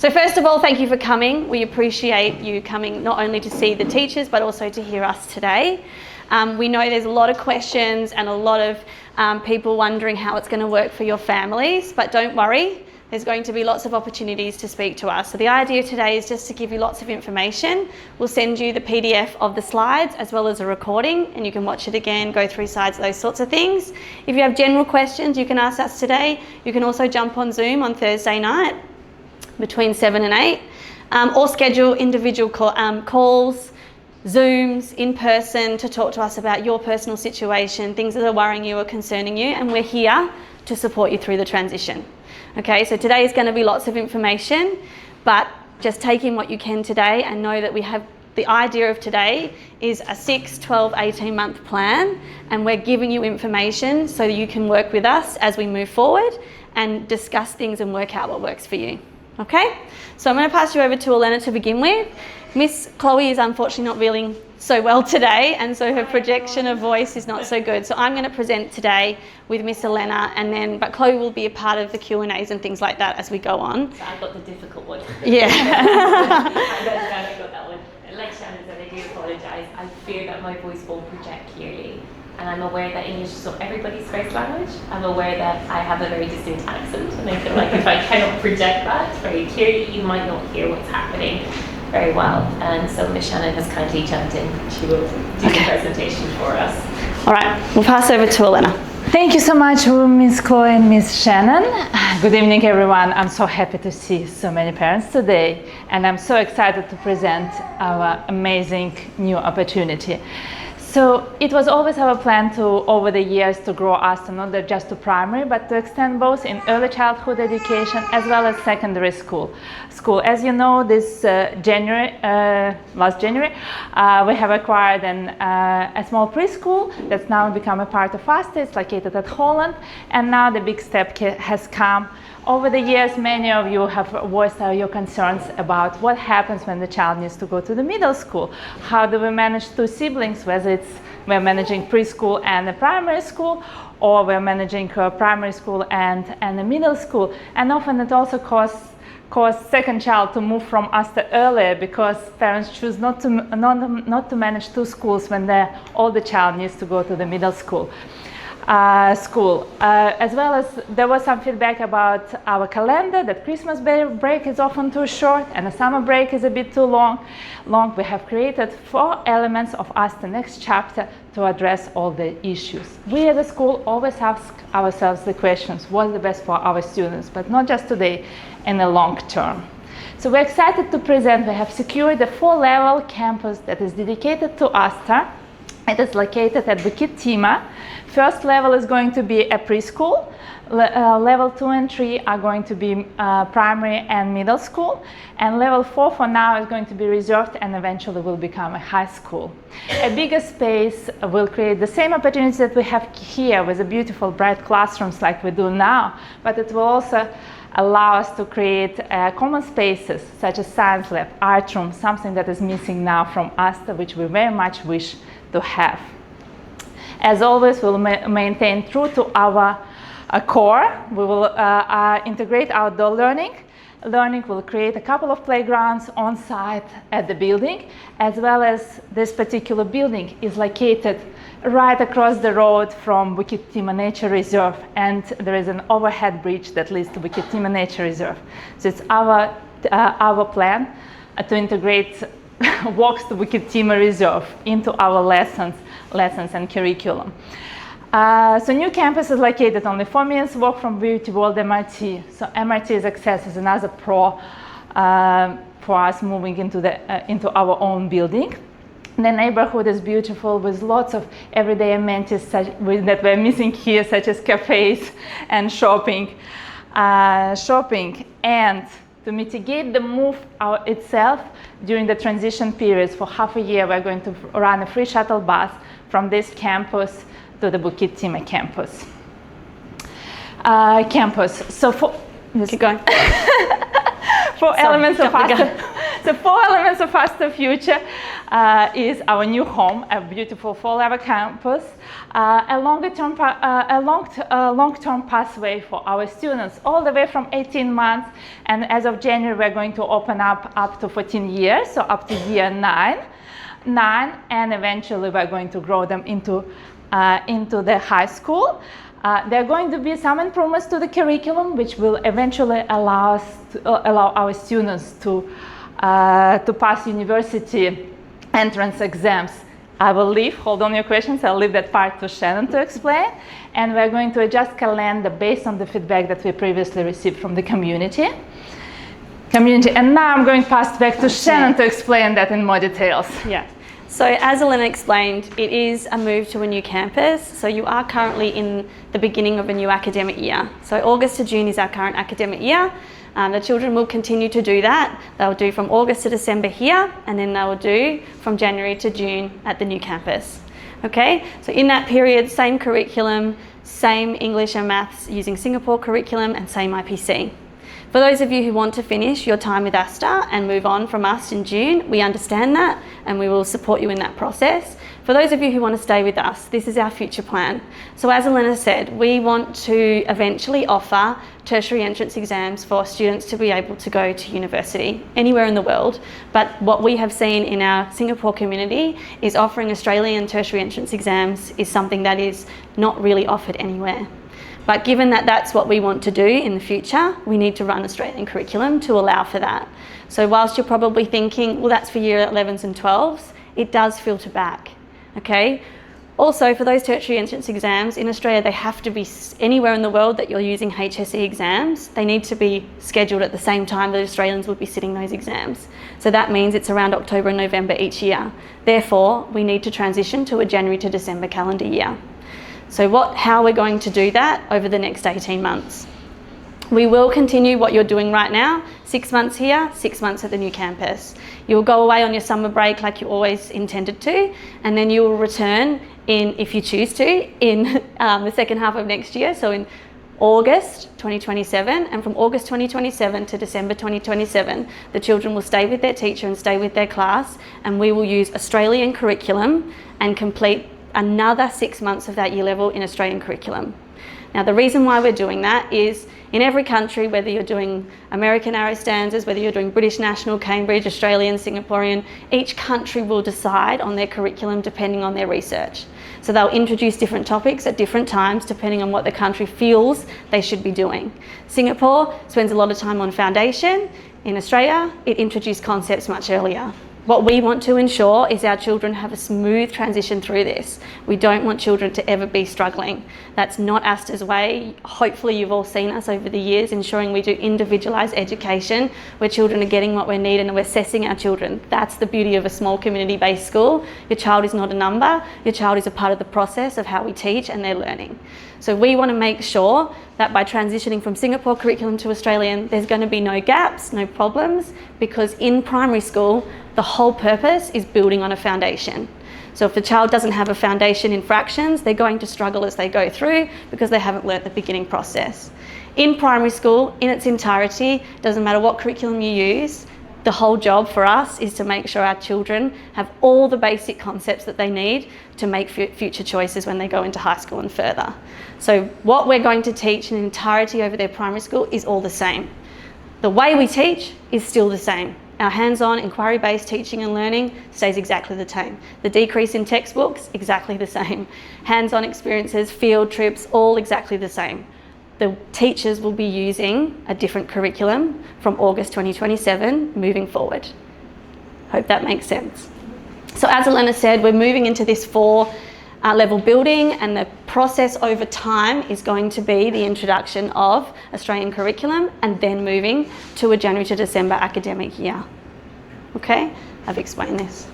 So first of all, thank you for coming. We appreciate you coming not only to see the teachers, but also to hear us today. We know there's a lot of questions and a lot of people wondering how it's going to work for your families, but don't worry, there's going to be lots of opportunities to speak to us. So the idea today is just to give you lots of information. We'll send you the PDF of the slides as well as a recording, and you can watch it again, go through slides, those sorts of things. If you have general questions, you can ask us today. You can also jump on Zoom on Thursday night between 7 and 8, or schedule individual calls, Zooms, in person, to talk to us about your personal situation, things that are worrying you or concerning you, and we're here to support you through the transition. Okay, so today is going to be lots of information, but just take in what you can today and know that we have the idea of today is a 6, 12, 18 month plan, and we're giving you information so that you can work with us as we move forward and discuss things and work out what works for you. Okay, so I'm going to pass you over to Elena to begin with. Miss Chloe is unfortunately not feeling so well today, and so her projection of voice is not so good. So I'm going to present today with Miss Elena, but Chloe will be a part of the Q&As and things like that as we go on. So I got the difficult one. Yeah. I got that one. Like Shannon said, I do apologise. I fear that my voice won't project clearly. And I'm aware that English is not everybody's first language. I'm aware that I have a very distinct accent, and I feel like if I cannot project that very clearly, you might not hear what's happening very well. And so Miss Shannon has kindly jumped in. She will do the presentation for us. All right, we'll pass over to Elena. Thank you so much, Miss Chloe and Miss Shannon. Good evening, everyone. I'm so happy to see so many parents today, and I'm so excited to present our amazing new opportunity. So it was always our plan to, over the years, to grow Astor not just to primary, but to extend both in early childhood education as well as secondary school. As you know, this last January, we have acquired a small preschool that's now become a part of Astor. It's located at Holland, and now the big step has come. Over the years, many of you have voiced your concerns about what happens when the child needs to go to the middle school. How do we manage two siblings, whether we're managing preschool and a primary school, or we're managing primary school and a middle school. And often it also causes second child to move from Astor earlier because parents choose not to manage two schools when their older child needs to go to the middle school. As well as there was some feedback about our calendar, that Christmas break is often too short and the summer break is a bit too long. We have created 4 elements of Astor Next Chapter to address all the issues. We at the school always ask ourselves the questions, what's the best for our students, but not just today, in the long term. So we're excited to present. We have secured a 4-level campus that is dedicated to Astor. It is located at Bukit, Timah. First level is going to be a preschool. Level 2 and 3 are going to be primary and middle school. And level 4 for now is going to be reserved and eventually will become a high school. A bigger space will create the same opportunities that we have here with the beautiful bright classrooms like we do now, but it will also allow us to create common spaces such as science lab, art room, something that is missing now from Astor, which we very much wish to have. As always, we'll maintain true to our core. We will integrate outdoor learning. Learning will create a couple of playgrounds on site at the building, as well as this particular building is located right across the road from Bukit Timah Nature Reserve, and there is an overhead bridge that leads to Bukit Timah Nature Reserve. So it's our plan to integrate walks to Bukit Timah Reserve into our lessons and curriculum. So new campus is located only 4 minutes walk from Beauty World MRT. So MRT's access is another pro for us moving into our own building. The neighborhood is beautiful with lots of everyday amenities that we're missing here, such as cafes and shopping. And to mitigate the move itself during the transition periods for half a year, we're going to run a free shuttle bus from this campus to the Bukit Timah campus. So keep going. 4 elements of Astor. So 4 elements of Astor Future is our new home, a beautiful 4-level campus, a long-term pathway for our students, all the way from 18 months, and as of January we're going to open up to 14 years, so up to year 9, and eventually we're going to grow them into the high school. There are going to be some improvements to the curriculum, which will eventually allow our students to pass university entrance exams. I will hold on your questions, I'll leave that part to Shannon to explain. And we're going to adjust calendar based on the feedback that we previously received from the community. And now I'm going to pass back to Shannon to explain that in more details. Yeah. So as Elena explained, it is a move to a new campus. So you are currently in the beginning of a new academic year. So August to June is our current academic year. The children will continue to do that. They'll do from August to December here, and then they will do from January to June at the new campus. Okay, so in that period, same curriculum, same English and maths using Singapore curriculum, and same IPC. For those of you who want to finish your time with Astor and move on from us in June, we understand that and we will support you in that process. For those of you who want to stay with us, this is our future plan. So as Elena said, we want to eventually offer tertiary entrance exams for students to be able to go to university anywhere in the world. But what we have seen in our Singapore community is offering Australian tertiary entrance exams is something that is not really offered anywhere. But given that that's what we want to do in the future, we need to run Australian curriculum to allow for that. So whilst you're probably thinking, well, that's for year 11s and 12s, it does filter back, okay? Also, for those tertiary entrance exams, in Australia, they have to be anywhere in the world that you're using HSE exams. They need to be scheduled at the same time that Australians would be sitting those exams. So that means it's around October and November each year. Therefore, we need to transition to a January to December calendar year. So how we're going to do that over the next 18 months. We will continue what you're doing right now, 6 months here, 6 months at the new campus. You'll go away on your summer break like you always intended to, and then you will return if you choose to, in the second half of next year, so in August 2027, and from August 2027 to December 2027, the children will stay with their teacher and stay with their class, and we will use Australian curriculum and complete another 6 months of that year level in Australian curriculum. Now, the reason why we're doing that is in every country, whether you're doing American Arrow Stanzas, whether you're doing British National, Cambridge, Australian, Singaporean, each country will decide on their curriculum depending on their research. So they'll introduce different topics at different times depending on what the country feels they should be doing. Singapore spends a lot of time on foundation. In Australia, it introduced concepts much earlier. What we want to ensure is our children have a smooth transition through this. We don't want children to ever be struggling. That's not Astor's way. Hopefully you've all seen us over the years ensuring we do individualised education where children are getting what we need and we're assessing our children. That's the beauty of a small community-based school. Your child is not a number. Your child is a part of the process of how we teach and their learning. So we want to make sure that by transitioning from Singapore curriculum to Australian, there's going to be no gaps, no problems, because in primary school, the whole purpose is building on a foundation. So if the child doesn't have a foundation in fractions, they're going to struggle as they go through because they haven't learnt the beginning process. In primary school, in its entirety, doesn't matter what curriculum you use, the whole job for us is to make sure our children have all the basic concepts that they need to make future choices when they go into high school and further. So what we're going to teach in entirety over their primary school is all the same. The way we teach is still the same. Our hands-on, inquiry-based teaching and learning stays exactly the same. The decrease in textbooks, exactly the same. Hands-on experiences, field trips, all exactly the same. The teachers will be using a different curriculum from August 2027 moving forward. Hope that makes sense. So as Elena said, we're moving into this 4-level building, and the process over time is going to be the introduction of Australian curriculum and then moving to a January to December academic year. Okay, I've explained this.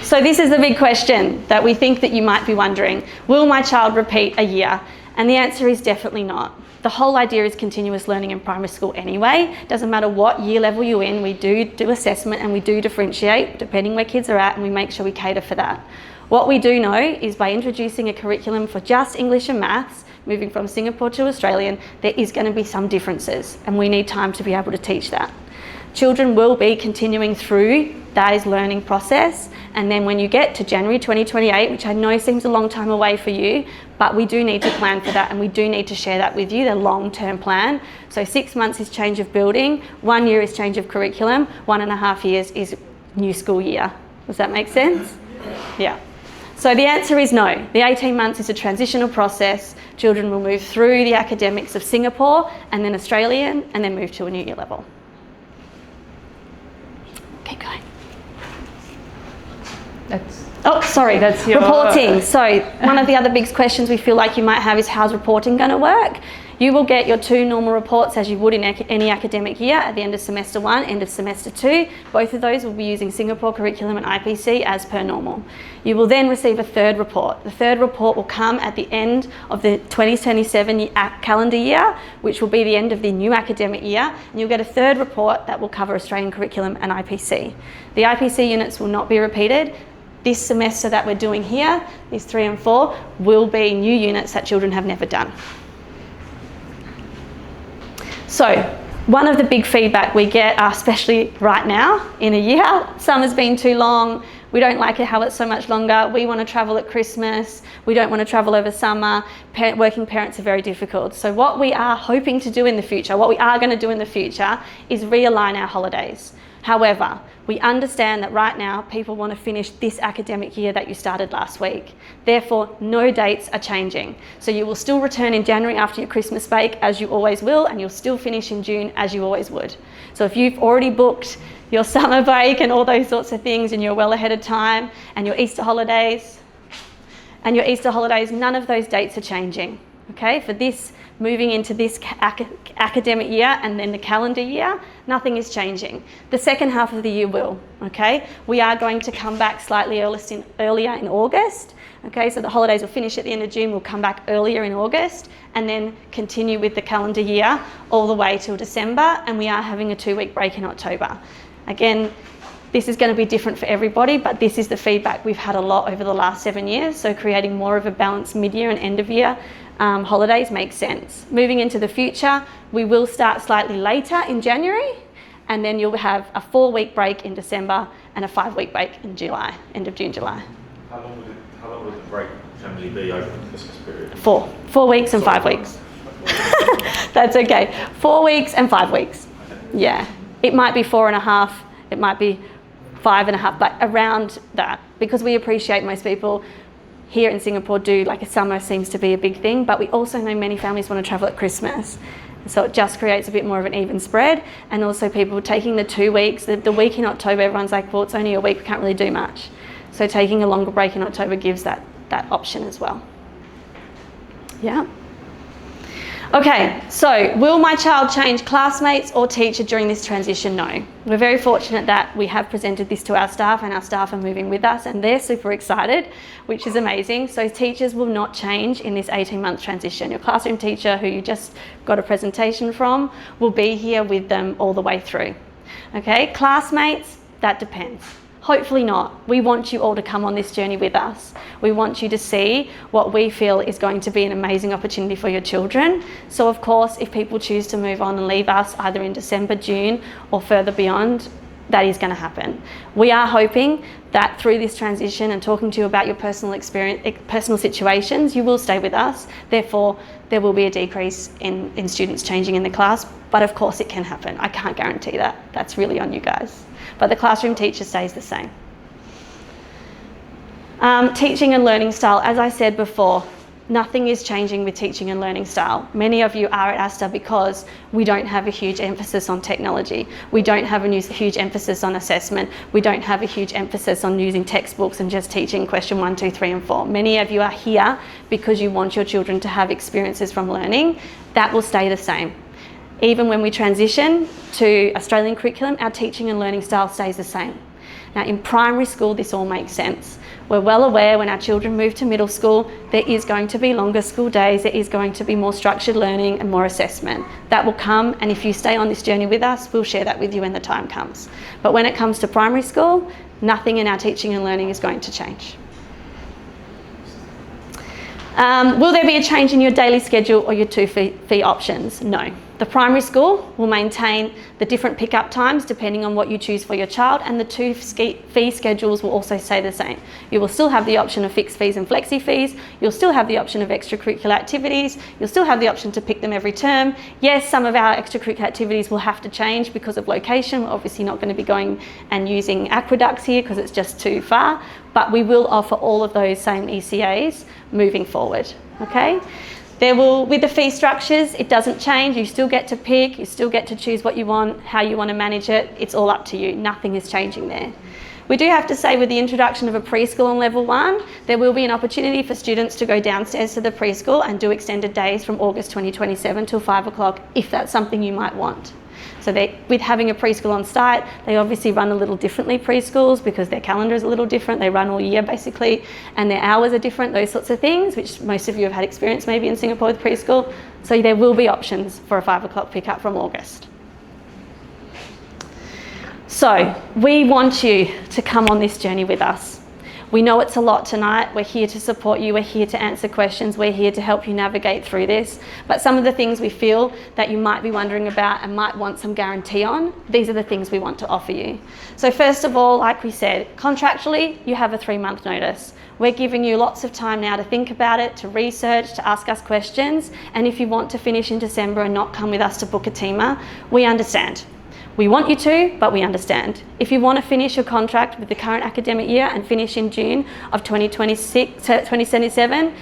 So this is the big question that we think that you might be wondering. Will my child repeat a year? And the answer is definitely not. The whole idea is continuous learning in primary school anyway. Doesn't matter what year level you're in, we do assessment and we do differentiate depending where kids are at, and we make sure we cater for that. What we do know is by introducing a curriculum for just English and maths, moving from Singapore to Australian, there is going to be some differences and we need time to be able to teach that. Children will be continuing through that learning process, and then when you get to January 2028, which I know seems a long time away for you, but we do need to plan for that, and we do need to share that with you, the long-term plan. So 6 months is change of building, 1 year is change of curriculum, 1.5 years is new school year. Does that make sense? Yeah. So the answer is no. The 18 months is a transitional process. Children will move through the academics of Singapore and then Australian, and then move to a new year level. Keep going. That's your reporting. So one of the other big questions we feel like you might have is, how's reporting going to work? You will get your 2 normal reports as you would in any academic year at the end of semester 1, end of semester 2. Both of those will be using Singapore curriculum and IPC as per normal. You will then receive a 3rd report. The 3rd report will come at the end of the 2027 calendar year, which will be the end of the new academic year. And you'll get a 3rd report that will cover Australian curriculum and IPC. The IPC units will not be repeated. This semester that we're doing here, these 3 and 4, will be new units that children have never done. So, one of the big feedback we get, especially right now in a year, summer's been too long, we don't like it how it's so much longer, we want to travel at Christmas, we don't want to travel over summer, working parents are very difficult. So what we are hoping to do in the future, what we are going to do in the future is realign our holidays. However, we understand that right now people want to finish this academic year that you started last week. Therefore, no dates are changing. So you will still return in January after your Christmas break as you always will, and you'll still finish in June as you always would. So if you've already booked your summer break and all those sorts of things and you're well ahead of time, and your Easter holidays, none of those dates are changing. Okay, for this, moving into this academic year and then the calendar year, nothing is changing. The second half of the year will, okay? We are going to come back slightly earlier in August, okay? So the holidays will finish at the end of June, we'll come back earlier in August and then continue with the calendar year all the way till December, and we are having a 2-week break in October. Again, this is going to be different for everybody, but this is the feedback we've had a lot over the last 7 years, so creating more of a balanced mid-year and end-of-year holidays makes sense. Moving into the future, we will start slightly later in January, and then you'll have a 4-week break in December and a 5-week break in July, end of June, July. How long would the break generally be over the Christmas period? 4 weeks and 5 weeks. That's okay. 4 weeks and 5 weeks. Yeah. It might be 4.5, it might be 5.5, but around that, because we appreciate most people here in Singapore do, like a summer seems to be a big thing, but we also know many families want to travel at Christmas. So it just creates a bit more of an even spread, and also people taking the 2 weeks, the week in October, everyone's like, well, it's only a week, we can't really do much. So taking a longer break in October gives that option as well. Yeah. Okay, so will my child change classmates or teacher during this transition? No. We're very fortunate that we have presented this to our staff, and our staff are moving with us and they're super excited, which is amazing. So teachers will not change in this 18-month transition. Your classroom teacher, who you just got a presentation from, will be here with them all the way through. Okay, classmates, that depends. Hopefully not. We want you all to come on this journey with us. We want you to see what we feel is going to be an amazing opportunity for your children. So of course, if people choose to move on and leave us either in December, June, or further beyond, that is going to happen. We are hoping that through this transition and talking to you about your personal experience, personal situations, you will stay with us. Therefore, there will be a decrease in students changing in the class, but of course it can happen. I can't guarantee that. That's really on you guys. But the classroom teacher stays the same. Teaching and learning style, as I said before, nothing is changing with teaching and learning style. Many of you are at Astor because we don't have a huge emphasis on technology. We don't have a huge emphasis on assessment. We don't have a huge emphasis on using textbooks and just teaching question 1, 2, 3 and 4. Many of you are here because you want your children to have experiences from learning. That will stay the same. Even when we transition to Australian curriculum, our teaching and learning style stays the same. Now in primary school, this all makes sense. We're well aware when our children move to middle school, there is going to be longer school days, there is going to be more structured learning and more assessment. That will come, and if you stay on this journey with us, we'll share that with you when the time comes. But when it comes to primary school, nothing in our teaching and learning is going to change. Will there be a change in your daily schedule or your 2 fee options? No. The primary school will maintain the different pickup times depending on what you choose for your child, and the two fee schedules will also stay the same. You will still have the option of fixed fees and flexi fees. You'll still have the option of extracurricular activities. You'll still have the option to pick them every term. Yes, some of our extracurricular activities will have to change because of location. We're obviously not going to be going and using aqueducts here because it's just too far, but we will offer all of those same ECAs moving forward, okay? With the fee structures, it doesn't change. You still get to pick, you still get to choose what you want, how you want to manage it. It's all up to you. Nothing is changing there. We do have to say, with the introduction of a preschool on level 1, there will be an opportunity for students to go downstairs to the preschool and do extended days from August 2027 till 5 o'clock if that's something you might want. So with having a preschool on site, they obviously run a little differently, preschools, because their calendar is a little different. They run all year basically, and their hours are different, those sorts of things, which most of you have had experience maybe in Singapore with preschool. So there will be options for a 5 o'clock pickup from August. So we want you to come on this journey with us. We know it's a lot tonight. We're here to support you. We're here to answer questions. We're here to help you navigate through this. But some of the things we feel that you might be wondering about and might want some guarantee on, these are the things we want to offer you. So first of all, like we said, contractually, you have a 3-month notice. We're giving you lots of time now to think about it, to research, to ask us questions. And if you want to finish in December and not come with us to Bukit, we understand. We want you to, but we understand. If you want to finish your contract with the current academic year and finish in June of 2027,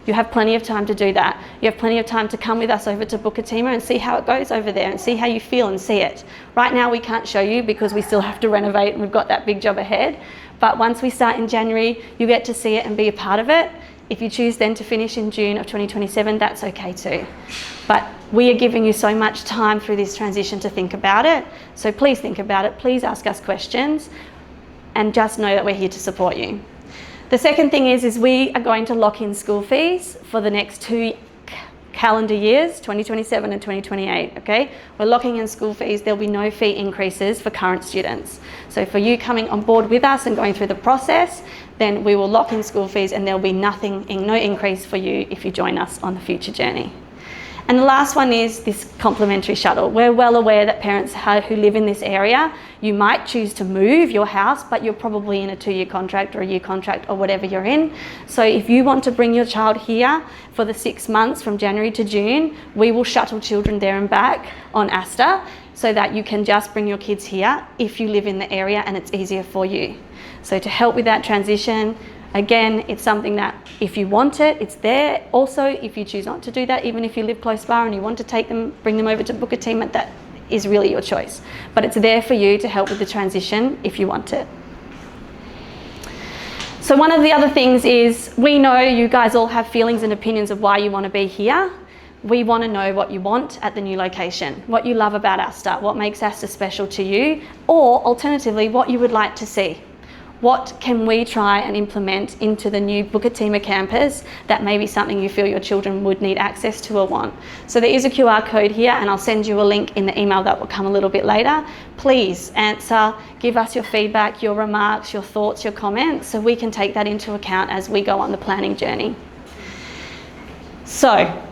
you have plenty of time to do that. You have plenty of time to come with us over to Bukit and see how it goes over there and see how you feel and see it. Right now we can't show you because we still have to renovate and we've got that big job ahead. But once we start in January, you get to see it and be a part of it. If you choose then to finish in June of 2027, that's okay too. But we are giving you so much time through this transition to think about it. So please think about it. Please ask us questions and just know that we're here to support you. The second thing is we are going to lock in school fees for the next 2 calendar years, 2027 and 2028, okay? We're locking in school fees. There'll be no fee increases for current students. So for you coming on board with us and going through the process, then we will lock in school fees and there'll be no increase for you if you join us on the future journey. And the last one is this complimentary shuttle. We're well aware that parents who live in this area, you might choose to move your house, but you're probably in a 2-year contract or a year contract or whatever you're in. So if you want to bring your child here for the 6 months from January to June, we will shuttle children there and back on Astor so that you can just bring your kids here if you live in the area and it's easier for you. So to help with that transition, again, it's something that if you want it, it's there. Also, if you choose not to do that, even if you live close by and you want to bring them over to Bukit, that is really your choice. But it's there for you to help with the transition if you want it. So one of the other things is we know you guys all have feelings and opinions of why you want to be here. We want to know what you want at the new location, what you love about Astor, what makes Astor special to you, or alternatively, what you would like to see. What can we try and implement into the new Bukit campus that may be something you feel your children would need access to or want? So there is a QR code here and I'll send you a link in the email that will come a little bit later. Please answer, give us your feedback, your remarks, your thoughts, your comments, so we can take that into account as we go on the planning journey. So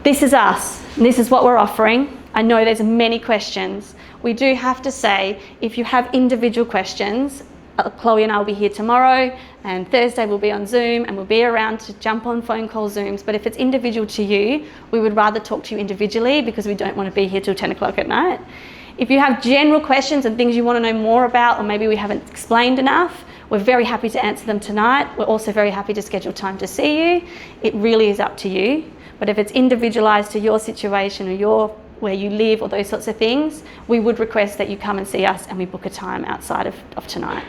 this is us, and this is what we're offering. I know there's many questions. We do have to say, if you have individual questions, Chloe and I will be here tomorrow, and Thursday we'll be on Zoom, and we'll be around to jump on phone call Zooms. But if it's individual to you, we would rather talk to you individually because we don't want to be here till 10 o'clock at night. If you have general questions and things you want to know more about, or maybe we haven't explained enough, we're very happy to answer them tonight. We're also very happy to schedule time to see you. It really is up to you. But if it's individualised to your situation or where you live or those sorts of things, we would request that you come and see us and we book a time outside of tonight.